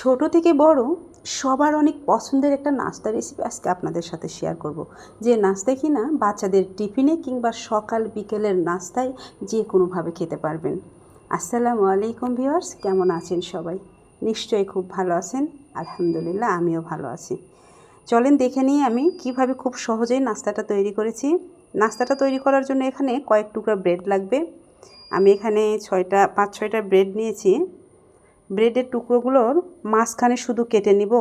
ছোট থেকে বড় সবার অনেক পছন্দের একটা নাস্তা রেসিপি আজকে আপনাদের সাথে শেয়ার করব। যে নাস্তা কিনা বাচ্চাদের টিফিনে কিংবা সকাল বিকেলের নাস্তায় যে কোনোভাবে খেতে পারবেন। আসসালামু আলাইকুম ভিউয়ার্স, কেমন আছেন সবাই? নিশ্চয়ই খুব ভালো আছেন। আলহামদুলিল্লাহ, আমিও ভালো আছি। চলেন দেখে নিয়ে আমি কিভাবে খুব সহজেই নাস্তাটা তৈরি করেছি। নাস্তাটা তৈরি করার জন্য এখানে কয়েক টুকরা ব্রেড লাগবে। আমি এখানে 5-6টা ব্রেড নিয়েছি। ব্রেডের টুকরোগুলোর মাঝখানে শুধু কেটে নিব।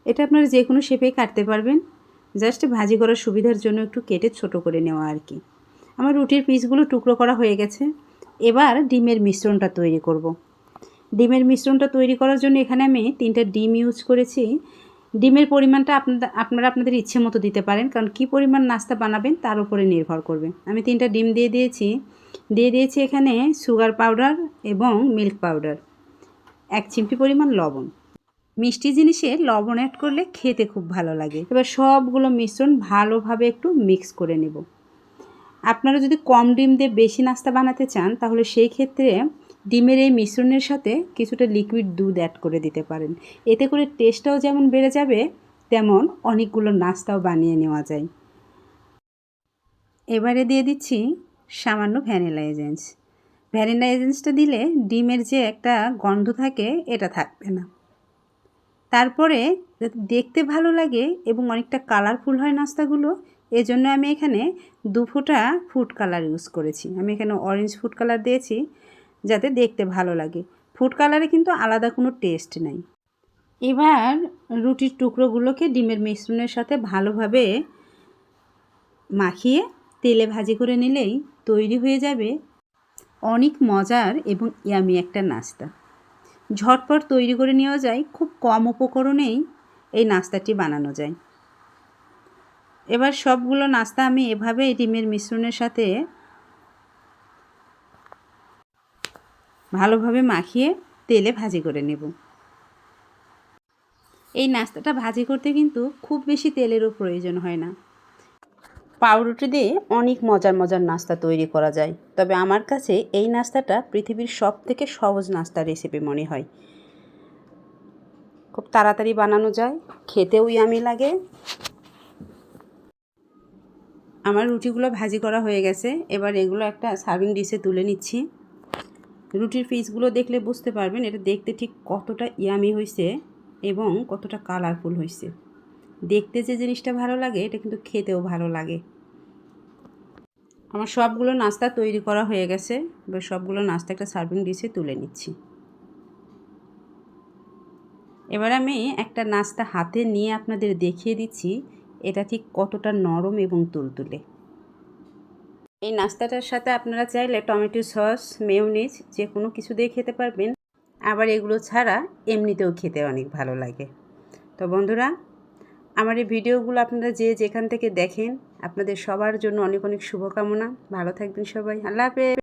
এটা আপনারা যে কোনো শেপেই কাটতে পারবেন, জাস্ট ভাজি করার সুবিধার জন্য একটু কেটে ছোট করে নেওয়া আর কি। আমার রুটির পিসগুলো টুকরো করা হয়ে গেছে। এবার ডিমের মিশ্রণটা তৈরি করব। ডিমের মিশ্রণটা তৈরি করার জন্য এখানে আমি 3টা ডিম ইউজ করেছি। ডিমের পরিমাণটা আপনারা আপনাদের ইচ্ছে মতো দিতে পারেন, কারণ কী পরিমাণ নাস্তা বানাবেন তার উপরে নির্ভর করবে। আমি 3টা ডিম দিয়ে দিয়েছি এখানে সুগার পাউডার এবং মিল্ক পাউডার, 1 চিমটি পরিমাণ লবণ। মিষ্টি জিনিসে লবণ অ্যাড করলে খেতে খুব ভালো লাগে। এবার সবগুলো মিশ্রণ ভালোভাবে একটু মিক্স করে নেব। আপনারা যদি কম ডিম দিয়ে বেশি নাস্তা বানাতে চান তাহলে সেই ক্ষেত্রে ডিমের এই মিশ্রণের সাথে কিছুটা লিকুইড দুধ অ্যাড করে দিতে পারেন। এতে করে টেস্টটাও যেমন বেড়ে যাবে, তেমন অনেকগুলো নাস্তাও বানিয়ে নেওয়া যায়। এবারে দিয়ে দিচ্ছি সামান্য ভ্যানিলা এসেন্স। ভ্যানিলা এসেন্সটা দিলে ডিমের যে একটা গন্ধ থাকে এটা থাকবে না। তারপরে দেখতে ভালো লাগে এবং অনেকটা কালারফুল হয় নাস্তাগুলো, এজন্য আমি এখানে 2 ফোঁটা ফুড কালার ইউজ করেছি। আমি এখানে অরেঞ্জ ফুড কালার দিয়েছি যাতে দেখতে ভালো লাগে। ফুড কালারে কিন্তু আলাদা কোনো টেস্ট নেই। এবার রুটির টুকরোগুলোকে ডিমের মিশ্রণের সাথে ভালোভাবে মাখিয়ে তেলে ভাজি করে নিলেই তৈরি হয়ে যাবে অনেক মজার এবং ইয়ামি একটা নাস্তা। ঝটপট তৈরি করে নেওয়া যায়, খুব কম উপকরণেই এই নাস্তাটি বানানো যায়। এবার সবগুলো নাস্তা আমি এভাবে ডিমের মিশ্রণের সাথে ভালোভাবে মাখিয়ে তেলে ভাজি করে নেব। এই নাস্তাটা ভাজি করতে কিন্তু খুব বেশি তেলেরও প্রয়োজন হয় না। পাউরুটি দিয়ে অনেক মজার মজার নাস্তা তৈরি করা যায়, তবে আমার কাছে এই নাস্তাটা পৃথিবীর সবথেকে সহজ নাস্তা রেসিপি মনে হয়। খুব তাড়াতাড়ি বানানো যায়, খেতেও ইয়ামি লাগে। আমার রুটিগুলো ভাজি করা হয়ে গেছে। এবার এগুলো একটা সার্ভিং ডিশে তুলে নিচ্ছি। রুটির পিসগুলো দেখলে বুঝতে পারবেন এটা দেখতে ঠিক কতটা ইয়ামি হয়েছে এবং কতটা কালারফুল হয়েছে। দেখতে যে জিনিসটা ভালো লাগে, এটা কিন্তু খেতেও ভালো লাগে। আমার সবগুলো নাস্তা তৈরি করা হয়ে গেছে। এবার সবগুলো নাস্তা একটা সার্ভিং ডিশে তুলে নিচ্ছি। এবার আমি একটা নাস্তা হাতে নিয়ে আপনাদের দেখিয়ে দিচ্ছি এটা ঠিক কতটা নরম এবং তুলতুলে। এই নাস্তাটার সাথে আপনারা চাইলে টমেটো সস, মেয়োনিজ যে কোনো কিছু দিয়ে খেতে পারবেন। আবার এগুলো ছাড়া এমনিতেও খেতে অনেক ভালো লাগে। তো বন্ধুরা, আমার এই ভিডিওগুলো আপনারা যে যেখান থেকে দেখেন, আপনাদের সবার জন্য অনেক অনেক শুভকামনা। ভালো থাকবেন সবাই। আল্লাহ হাফেজ।